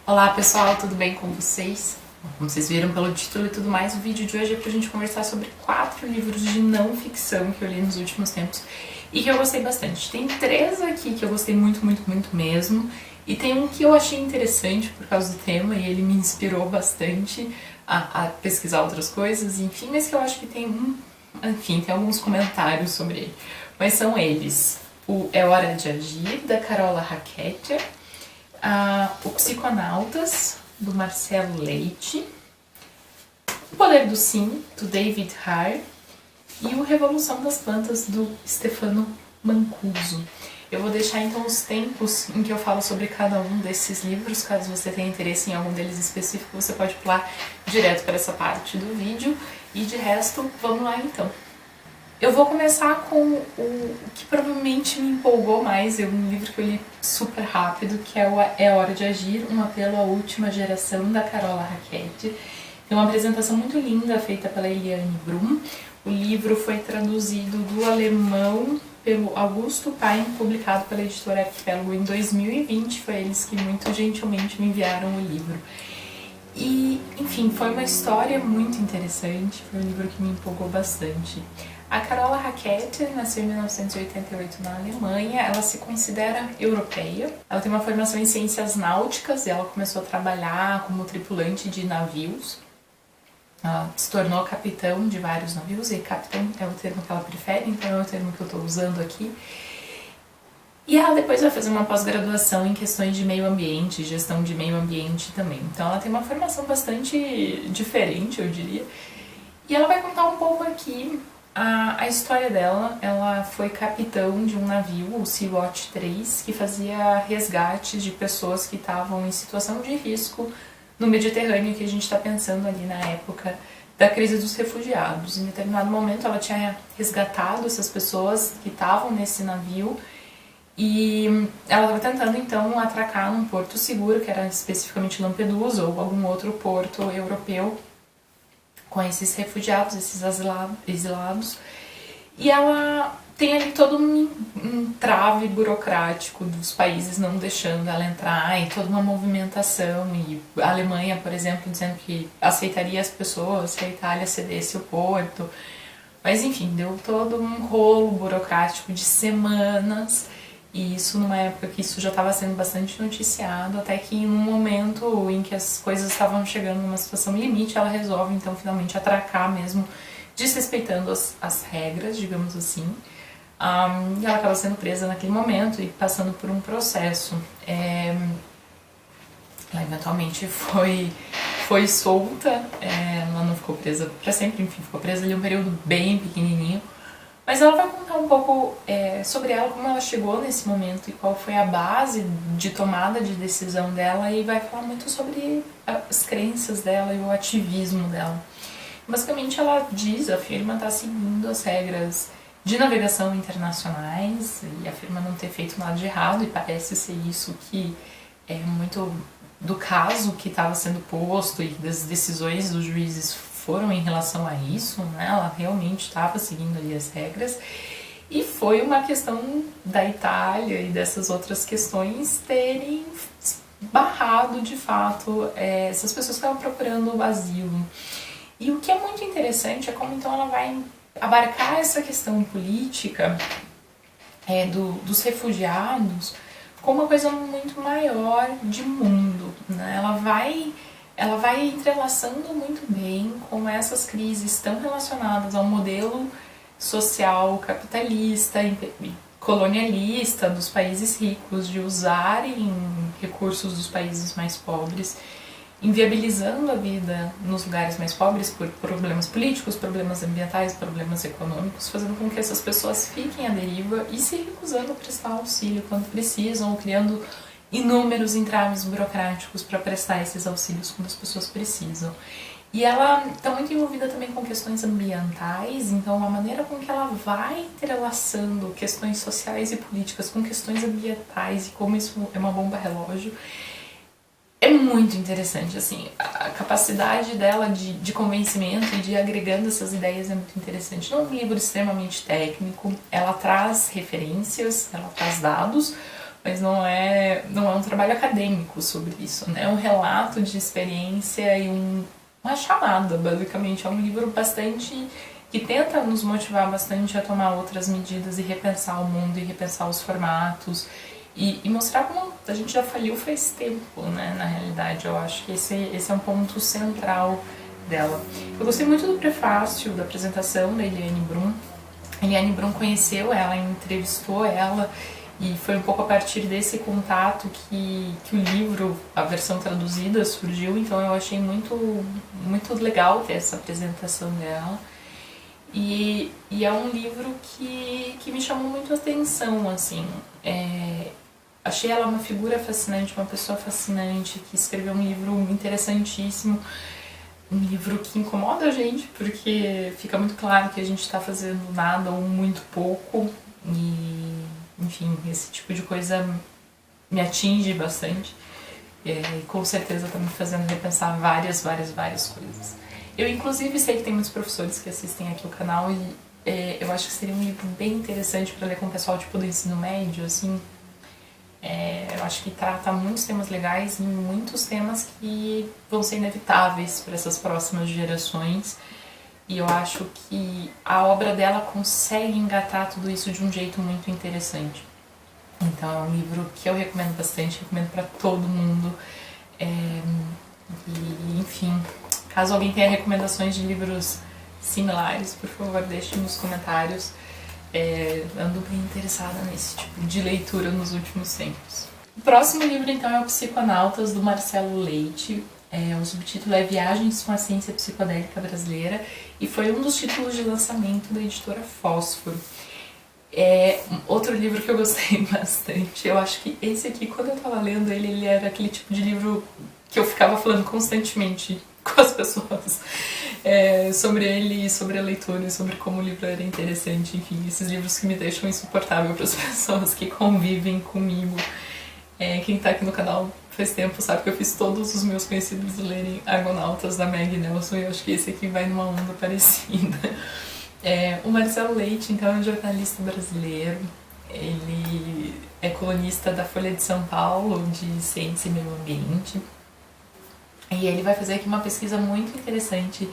Olá pessoal, tudo bem com vocês? Como vocês viram pelo título e tudo mais, o vídeo de hoje é pra gente conversar sobre 4 livros de não ficção que eu li nos últimos tempos e que eu gostei bastante. Tem 3 aqui que eu gostei muito mesmo, e tem um que eu achei interessante por causa do tema e ele me inspirou bastante a pesquisar outras coisas, enfim, mas que eu acho que tem alguns comentários sobre ele. Mas são eles: o É Hora de Agir, da Carola Rackete, o Psiconautas, do Marcelo Leite, O Poder do Sim, do David Harr, e o Revolução das Plantas, do Stefano Mancuso. Eu vou deixar então os tempos em que eu falo sobre cada um desses livros, caso você tenha interesse em algum deles específico, você pode pular direto para essa parte do vídeo, e de resto, vamos lá então. Eu vou começar com o que provavelmente me empolgou mais, é um livro que eu li super rápido, que é o É Hora de Agir, um apelo à última geração, da Carola Rackete. Tem uma apresentação muito linda feita pela Eliane Brum. O livro foi traduzido do alemão pelo Augusto Paim, publicado pela editora Arquipélago em 2020. Foi eles que muito gentilmente me enviaram o livro. E, enfim, foi uma história muito interessante, foi um livro que me empolgou bastante. A Carola Rackete nasceu em 1988 na Alemanha, ela se considera europeia, ela tem uma formação em ciências náuticas e ela começou a trabalhar como tripulante de navios. Ela se tornou capitão de vários navios, e capitão é o termo que ela prefere, então é o termo que eu estou usando aqui. E ela depois vai fazer uma pós-graduação em questões de meio ambiente, gestão de meio ambiente também. Então ela tem uma formação bastante diferente, eu diria. E ela vai contar um pouco aqui a história dela. Ela foi capitão de um navio, o Sea-Watch 3, que fazia resgates de pessoas que estavam em situação de risco no Mediterrâneo, que a gente está pensando ali na época da crise dos refugiados. Em determinado momento ela tinha resgatado essas pessoas que estavam nesse navio e ela estava tentando então atracar num porto seguro, que era especificamente Lampedusa ou algum outro porto europeu, com esses refugiados, esses exilados. E ela tem ali todo um trave burocrático dos países não deixando ela entrar, e toda uma movimentação, e a Alemanha, por exemplo, dizendo que aceitaria as pessoas se a Itália cedesse o porto. Mas enfim, deu todo um rolo burocrático de semanas, e isso numa época que isso já estava sendo bastante noticiado, até que em um momento em que as coisas estavam chegando numa situação limite, ela resolve então finalmente atracar mesmo, desrespeitando as regras, digamos assim. E ela acaba sendo presa naquele momento e passando por um processo. Ela eventualmente foi solta, ela não ficou presa para sempre, enfim, ficou presa ali um período bem pequenininho. Mas ela vai contar um pouco sobre ela, como ela chegou nesse momento e qual foi a base de tomada de decisão dela, e vai falar muito sobre as crenças dela e o ativismo dela. Basicamente ela afirma estar seguindo as regras de navegação internacionais e afirma não ter feito nada de errado, e parece ser isso que é muito do caso que estava sendo posto e das decisões dos juízes foram em relação a isso, né? Ela realmente estava seguindo ali as regras, e foi uma questão da Itália e dessas outras questões terem barrado de fato essas pessoas que estavam procurando o asilo. E o que é muito interessante é como então ela vai abarcar essa questão política dos refugiados como uma coisa muito maior de mundo, né? Ela vai entrelaçando muito bem com essas crises tão relacionadas ao modelo social capitalista e colonialista dos países ricos de usarem recursos dos países mais pobres, inviabilizando a vida nos lugares mais pobres por problemas políticos, problemas ambientais, problemas econômicos, fazendo com que essas pessoas fiquem à deriva e se recusando a prestar auxílio quando precisam, ou criando inúmeros entraves burocráticos para prestar esses auxílios quando as pessoas precisam. E ela está muito envolvida também com questões ambientais, então a maneira com que ela vai entrelaçando questões sociais e políticas com questões ambientais e como isso é uma bomba relógio, é muito interessante, assim, a capacidade dela de convencimento e de ir agregando essas ideias é muito interessante. Não é um livro extremamente técnico, ela traz referências, ela traz dados, mas não é um trabalho acadêmico sobre isso, né? É um relato de experiência e uma chamada, basicamente. É um livro bastante que tenta nos motivar bastante a tomar outras medidas e repensar o mundo e repensar os formatos e mostrar como a gente já faliu faz tempo, né? Na realidade, eu acho que esse é um ponto central dela. Eu gostei muito do prefácio, da apresentação da Eliane Brum. A Eliane Brum conheceu ela, entrevistou ela, e foi um pouco a partir desse contato que o livro, a versão traduzida, surgiu. Então eu achei muito legal ter essa apresentação dela. E é um livro que me chamou muito a atenção, assim. Achei ela uma figura fascinante, uma pessoa fascinante, que escreveu um livro interessantíssimo, um livro que incomoda a gente, porque fica muito claro que a gente está fazendo nada ou muito pouco, e, enfim, esse tipo de coisa me atinge bastante, e com certeza está me fazendo repensar várias coisas. Eu, inclusive, sei que tem muitos professores que assistem aqui o canal, e eu acho que seria um livro bem interessante para ler com o pessoal tipo do ensino médio, assim. Eu acho que trata muitos temas legais e muitos temas que vão ser inevitáveis para essas próximas gerações. E eu acho que a obra dela consegue engatar tudo isso de um jeito muito interessante. Então é um livro que eu recomendo bastante, recomendo para todo mundo. E, enfim, caso alguém tenha recomendações de livros similares, por favor, deixe nos comentários. Ando bem interessada nesse tipo de leitura nos últimos tempos. O próximo livro, então, é o Psiconautas, do Marcelo Leite. O subtítulo é Viagens com a Ciência Psicodélica Brasileira, e foi um dos títulos de lançamento da editora Fósforo. Outro livro que eu gostei bastante. Eu acho que esse aqui, quando eu tava lendo ele era aquele tipo de livro que eu ficava falando constantemente com as pessoas sobre ele, sobre a leitura, sobre como o livro era interessante. Enfim, esses livros que me deixam insuportável para as pessoas que convivem comigo. Quem tá aqui no canal faz tempo sabe que eu fiz todos os meus conhecidos lerem Argonautas, da Meg Nelson, e eu acho que esse aqui vai numa onda parecida. O Marcelo Leite, então, é um jornalista brasileiro. Ele é colunista da Folha de São Paulo, de Ciência e Meio Ambiente. E ele vai fazer aqui uma pesquisa muito interessante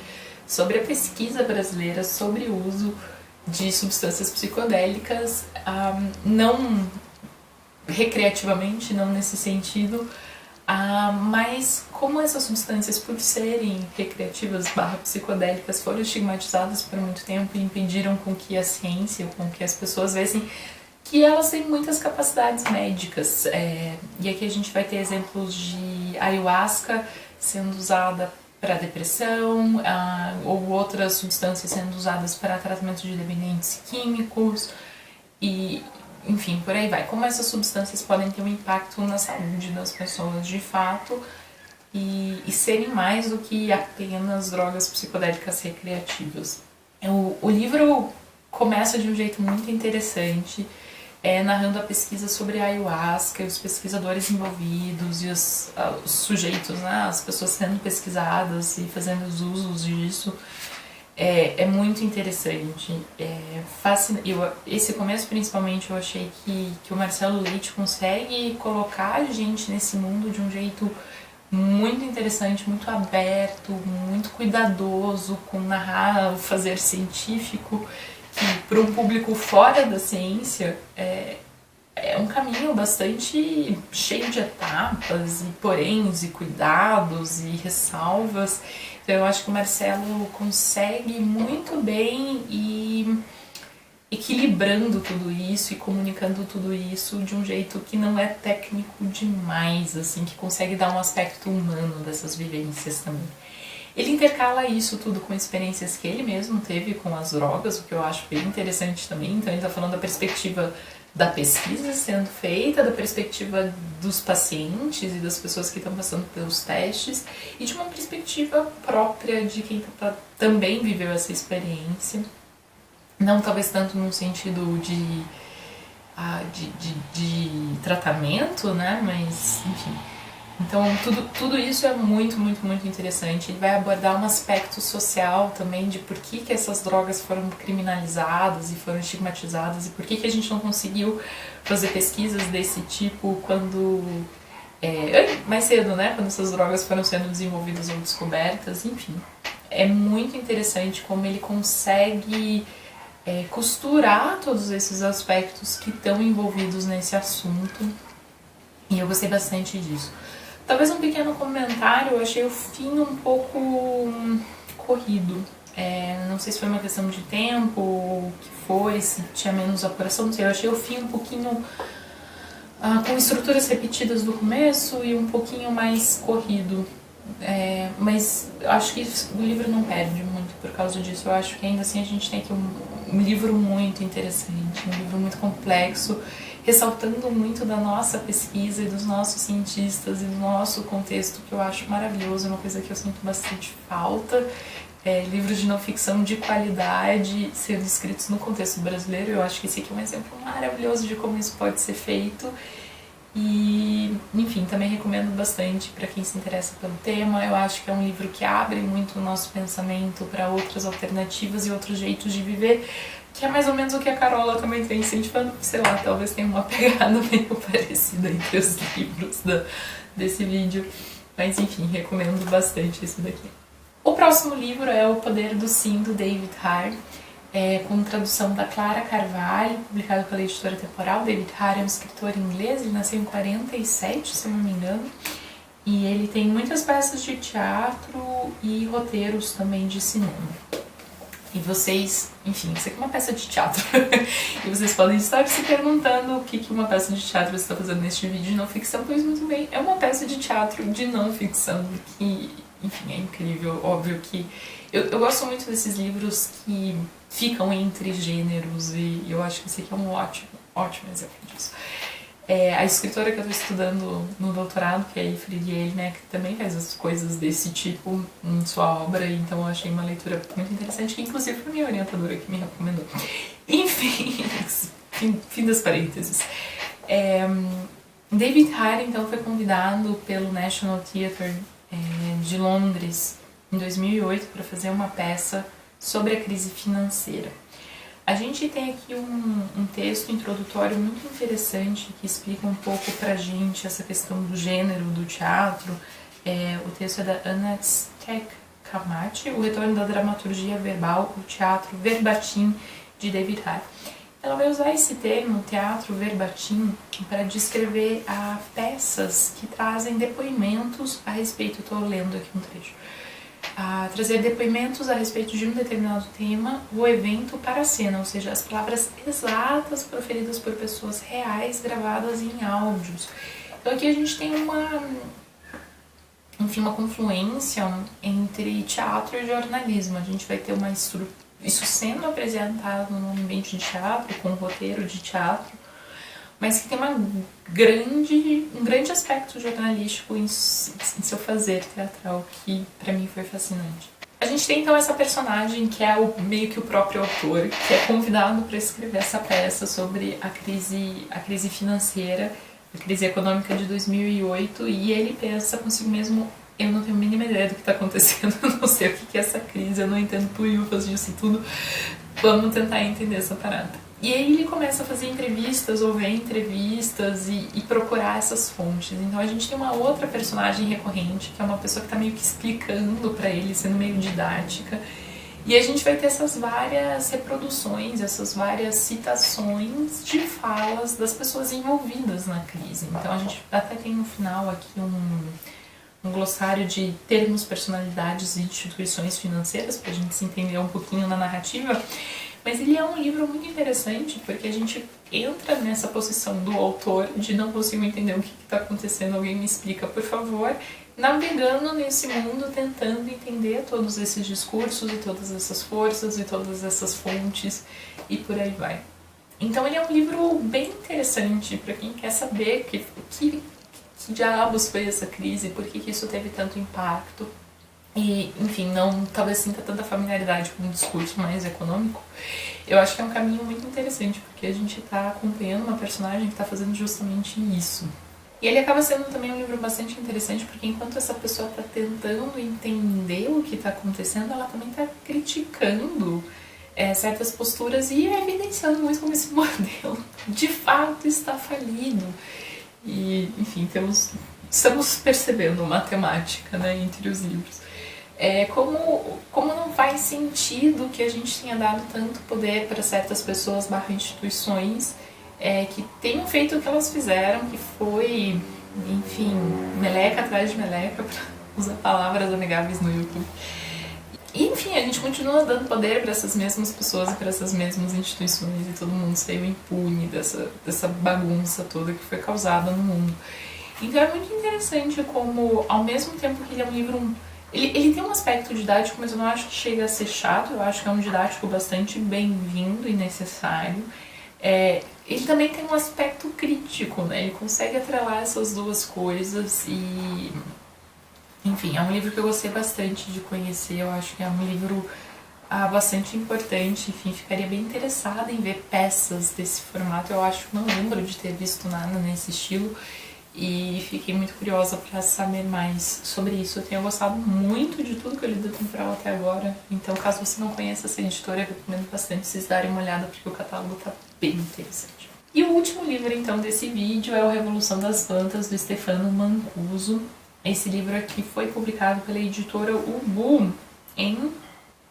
sobre a pesquisa brasileira sobre o uso de substâncias psicodélicas, não recreativamente, não nesse sentido, mas como essas substâncias, por serem recreativas / psicodélicas, foram estigmatizadas por muito tempo e impediram com que a ciência, com que as pessoas vissem que elas têm muitas capacidades médicas. E aqui a gente vai ter exemplos de ayahuasca sendo usada para depressão, ou outras substâncias sendo usadas para tratamento de dependentes químicos, e enfim, por aí vai. Como essas substâncias podem ter um impacto na saúde das pessoas de fato e serem mais do que apenas drogas psicodélicas recreativas. O livro começa de um jeito muito interessante, narrando a pesquisa sobre a ayahuasca, os pesquisadores envolvidos e os sujeitos, né, as pessoas sendo pesquisadas e fazendo os usos disso. É muito interessante, fascinante. Esse começo, principalmente, eu achei que o Marcelo Leite consegue colocar a gente nesse mundo de um jeito muito interessante, muito aberto, muito cuidadoso, com narrar o fazer científico, que para um público fora da ciência é um caminho bastante cheio de etapas e poréns e cuidados e ressalvas. Então eu acho que o Marcelo consegue muito bem ir equilibrando tudo isso e comunicando tudo isso de um jeito que não é técnico demais, assim, que consegue dar um aspecto humano dessas vivências também. Ele intercala isso tudo com experiências que ele mesmo teve com as drogas, o que eu acho bem interessante também. Então ele está falando da perspectiva da pesquisa sendo feita, da perspectiva dos pacientes e das pessoas que estão passando pelos testes, e de uma perspectiva própria de quem também viveu essa experiência. Não talvez tanto num sentido de tratamento, né? Mas, enfim, Então tudo isso é muito, muito, muito interessante. Ele vai abordar um aspecto social também de por que essas drogas foram criminalizadas e foram estigmatizadas e por que a gente não conseguiu fazer pesquisas desse tipo quando mais cedo, né? Quando essas drogas foram sendo desenvolvidas ou descobertas, enfim. É muito interessante como ele consegue costurar todos esses aspectos que estão envolvidos nesse assunto. E eu gostei bastante disso. Talvez um pequeno comentário, eu achei o fim um pouco corrido. Não sei se foi uma questão de tempo, o que foi, se tinha menos apuração, não sei. Eu achei o fim um pouquinho com estruturas repetidas do começo e um pouquinho mais corrido. Mas eu acho que o livro não perde muito por causa disso. Eu acho que ainda assim a gente tem aqui um livro muito interessante, um livro muito complexo, ressaltando muito da nossa pesquisa e dos nossos cientistas e do nosso contexto, que eu acho maravilhoso, é uma coisa que eu sinto bastante falta. Livros de não ficção de qualidade sendo escritos no contexto brasileiro, eu acho que esse aqui é um exemplo maravilhoso de como isso pode ser feito. E, enfim, também recomendo bastante para quem se interessa pelo tema. Eu acho que é um livro que abre muito o nosso pensamento para outras alternativas e outros jeitos de viver, que é mais ou menos o que a Carola também tem incentivando, sei lá, talvez tenha uma pegada meio parecida entre os livros desse vídeo. Mas enfim, recomendo bastante esse daqui. O próximo livro é O Poder do Sim, do David Harr, com tradução da Clara Carvalho, publicado pela editora Temporal. David Harr é um escritor inglês, ele nasceu em 47, se eu não me engano, e ele tem muitas peças de teatro e roteiros também de cinema. E vocês, enfim, isso aqui é uma peça de teatro. E vocês podem estar se perguntando o que uma peça de teatro você está fazendo neste vídeo de não ficção. Pois muito bem, é uma peça de teatro de não ficção, que, enfim, é incrível. Óbvio que eu gosto muito desses livros que ficam entre gêneros e eu acho que esse aqui é um ótimo exemplo disso. A escritora que eu estou estudando no doutorado, que é a Ifrid Yelnek, que também faz as coisas desse tipo em sua obra, então eu achei uma leitura muito interessante, que inclusive foi a minha orientadora que me recomendou. Enfim, fim das parênteses. David Harr, então, foi convidado pelo National Theatre de Londres em 2008 para fazer uma peça sobre a crise financeira. A gente tem aqui um texto introdutório muito interessante que explica um pouco pra gente essa questão do gênero do teatro. O texto é da Anastek Kamati, O Retorno da Dramaturgia Verbal, o Teatro Verbatim, de David Harr. Ela vai usar esse termo, teatro verbatim, para descrever peças que trazem depoimentos a respeito, estou lendo aqui um trecho, trazer depoimentos a respeito de um determinado tema ou evento para a cena, ou seja, as palavras exatas proferidas por pessoas reais gravadas em áudios. Então aqui a gente tem uma confluência entre teatro e jornalismo. A gente vai ter isso sendo apresentado num ambiente de teatro, com um roteiro de teatro, mas que tem um grande aspecto jornalístico em seu fazer teatral, que pra mim foi fascinante. A gente tem então essa personagem que é meio que o próprio autor, que é convidado para escrever essa peça sobre a crise financeira, a crise econômica de 2008, e ele pensa consigo mesmo: eu não tenho a mínima ideia do que está acontecendo, eu não sei o que é essa crise, eu não entendo puiufas disso e tudo, vamos tentar entender essa parada. E aí ele começa a fazer entrevistas, ou ver entrevistas e procurar essas fontes. Então a gente tem uma outra personagem recorrente, que é uma pessoa que está meio que explicando para ele, sendo meio didática. E a gente vai ter essas várias reproduções, essas várias citações de falas das pessoas envolvidas na crise. Então a gente até tem no final aqui um glossário de termos, personalidades e instituições financeiras, para a gente se entender um pouquinho na narrativa. Mas ele é um livro muito interessante, porque a gente entra nessa posição do autor de não consigo entender o que está acontecendo, alguém me explica, por favor, navegando nesse mundo, tentando entender todos esses discursos e todas essas forças e todas essas fontes e por aí vai. Então ele é um livro bem interessante para quem quer saber que diabos foi essa crise, por que isso teve tanto impacto. E, enfim, não talvez sinta tanta familiaridade com um discurso mais econômico. Eu acho que é um caminho muito interessante, porque a gente está acompanhando uma personagem que está fazendo justamente isso. E ele acaba sendo também um livro bastante interessante, porque enquanto essa pessoa está tentando entender o que está acontecendo, ela também está criticando certas posturas e evidenciando muito como esse modelo de fato está falido. E, enfim, estamos percebendo uma temática, né, entre os livros. Como não faz sentido que a gente tenha dado tanto poder para certas pessoas / instituições que tenham feito o que elas fizeram, que foi, enfim, meleca atrás de meleca, para usar palavras amigáveis no YouTube. E, enfim, a gente continua dando poder para essas mesmas pessoas e para essas mesmas instituições, e todo mundo saiu impune dessa bagunça toda que foi causada no mundo. Então é muito interessante como, ao mesmo tempo que ele é um livro... Ele tem um aspecto didático, mas eu não acho que chega a ser chato, eu acho que é um didático bastante bem-vindo e necessário. Ele também tem um aspecto crítico, né? Ele consegue atrelar essas duas coisas e... Enfim, é um livro que eu gostei bastante de conhecer, eu acho que é um livro bastante importante, enfim, ficaria bem interessada em ver peças desse formato, eu acho que não lembro de ter visto nada nesse estilo e fiquei muito curiosa para saber mais sobre isso. Eu tenho gostado muito de tudo que eu li do Temporal até agora, então caso você não conheça essa editora, eu recomendo bastante vocês darem uma olhada porque o catálogo tá bem interessante. E o último livro então desse vídeo é o Revolução das Plantas, do Stefano Mancuso. Esse livro aqui foi publicado pela editora Ubu em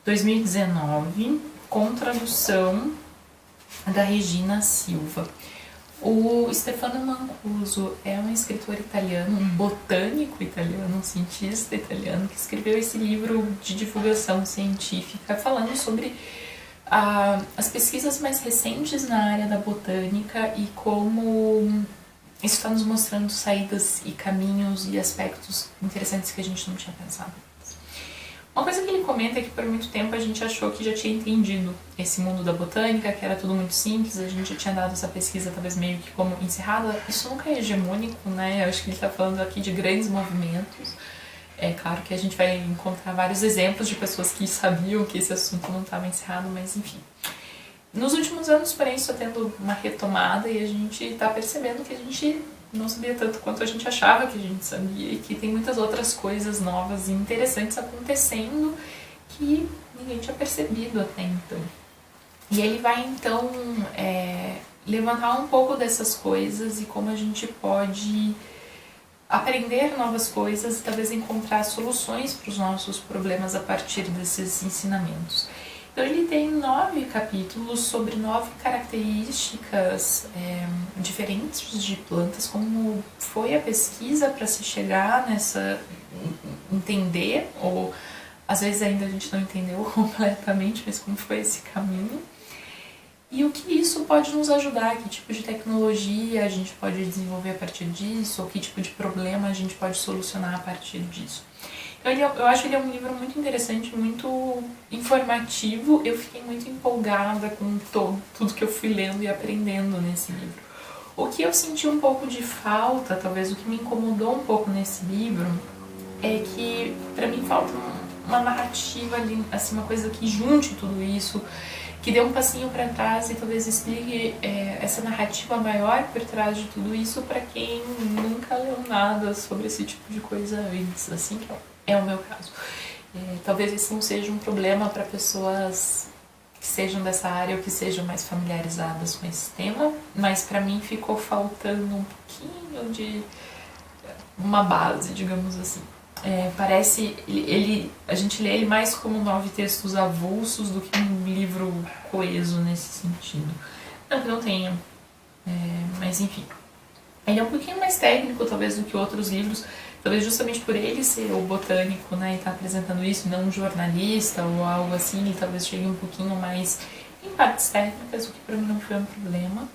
2019, com tradução da Regina Silva. O Stefano Mancuso é um escritor italiano, um botânico italiano, um cientista italiano, que escreveu esse livro de divulgação científica falando sobre as pesquisas mais recentes na área da botânica e como isso está nos mostrando saídas e caminhos e aspectos interessantes que a gente não tinha pensado. Uma coisa que ele comenta é que por muito tempo a gente achou que já tinha entendido esse mundo da botânica, que era tudo muito simples, a gente já tinha dado essa pesquisa talvez meio que como encerrada. Isso nunca é hegemônico, né? Eu acho que ele está falando aqui de grandes movimentos. É claro que a gente vai encontrar vários exemplos de pessoas que sabiam que esse assunto não estava encerrado, mas enfim. Nos últimos anos, porém, isso está tendo uma retomada e a gente está percebendo que a gente não sabia tanto quanto a gente achava que a gente sabia e que tem muitas outras coisas novas e interessantes acontecendo que ninguém tinha percebido até então. E ele vai, então, levantar um pouco dessas coisas e como a gente pode aprender novas coisas e talvez encontrar soluções para os nossos problemas a partir desses ensinamentos. Então ele tem 9 capítulos sobre 9 características diferentes de plantas, como foi a pesquisa para se chegar nessa, entender, ou às vezes ainda a gente não entendeu completamente, mas como foi esse caminho. E o que isso pode nos ajudar, que tipo de tecnologia a gente pode desenvolver a partir disso, ou que tipo de problema a gente pode solucionar a partir disso. Eu acho que ele é um livro muito interessante, muito informativo. Eu fiquei muito empolgada com tudo que eu fui lendo e aprendendo nesse livro. O que eu senti um pouco de falta, talvez o que me incomodou um pouco nesse livro, é que pra mim falta uma narrativa ali, assim, uma coisa que junte tudo isso, que dê um passinho para trás e talvez explique essa narrativa maior por trás de tudo isso para quem nunca leu nada sobre esse tipo de coisa antes, assim, que é o meu caso. Talvez isso não seja um problema para pessoas que sejam dessa área ou que sejam mais familiarizadas com esse tema, mas para mim ficou faltando um pouquinho de uma base, digamos assim. Parece, a gente lê ele mais como 9 textos avulsos do que um livro coeso nesse sentido. Não que não tenha, mas enfim. Ele é um pouquinho mais técnico, talvez, do que outros livros, talvez justamente por ele ser o botânico, né, e estar apresentando isso, não um jornalista ou algo assim, ele talvez chegue um pouquinho mais em partes técnicas, o que para mim não foi um problema.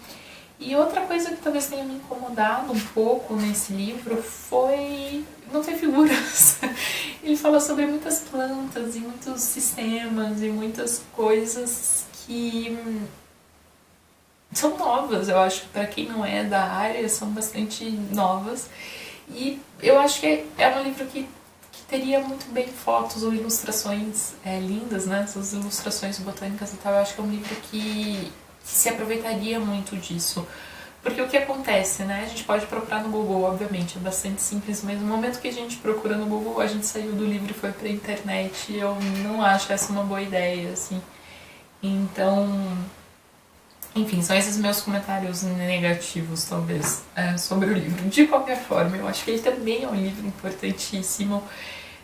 E outra coisa que talvez tenha me incomodado um pouco nesse livro foi não ter figuras. Ele fala sobre muitas plantas e muitos sistemas e muitas coisas que são novas, eu acho que para quem não é da área são bastante novas. E eu acho que é um livro que teria muito bem fotos ou ilustrações lindas, né? Essas ilustrações botânicas e tal. Eu acho que é um livro que se aproveitaria muito disso Porque o que acontece, né? A gente pode procurar no Google, obviamente, é bastante simples, mas no momento que a gente procura no Google, a gente saiu do livro e foi pra internet, e eu não acho essa uma boa ideia, assim. Então, enfim, são esses meus comentários negativos, talvez, sobre o livro. De qualquer forma, eu acho que ele também é um livro importantíssimo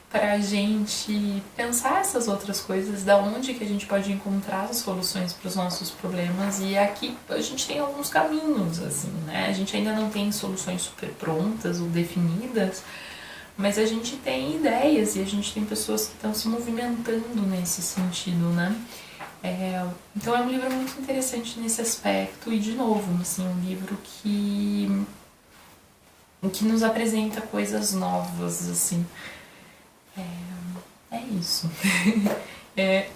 pra gente pensar essas outras coisas, da onde que a gente pode encontrar as soluções para os nossos problemas, e aqui a gente tem alguns caminhos, assim, né? A gente ainda não tem soluções super prontas ou definidas, mas a gente tem ideias e a gente tem pessoas que estão se movimentando nesse sentido, né? Então é um livro muito interessante nesse aspecto e, de novo, assim, um livro que nos apresenta coisas novas, assim. É isso.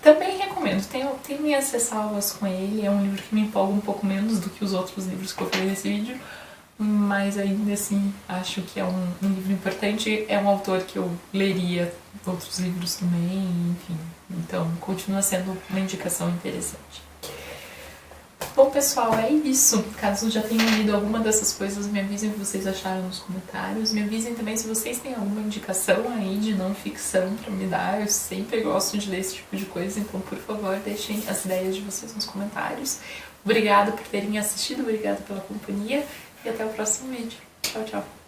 Também recomendo, tenho minhas ressalvas com ele, é um livro que me empolga um pouco menos do que os outros livros que eu falei nesse vídeo, mas ainda assim acho que é um livro importante, é um autor que eu leria outros livros também, enfim, então continua sendo uma indicação interessante. Bom, pessoal, é isso. Caso já tenham lido alguma dessas coisas, me avisem o que vocês acharam nos comentários. Me avisem também se vocês têm alguma indicação aí de não ficção pra me dar. Eu sempre gosto de ler esse tipo de coisa, então, por favor, deixem as ideias de vocês nos comentários. Obrigada por terem assistido, obrigada pela companhia e até o próximo vídeo. Tchau, tchau.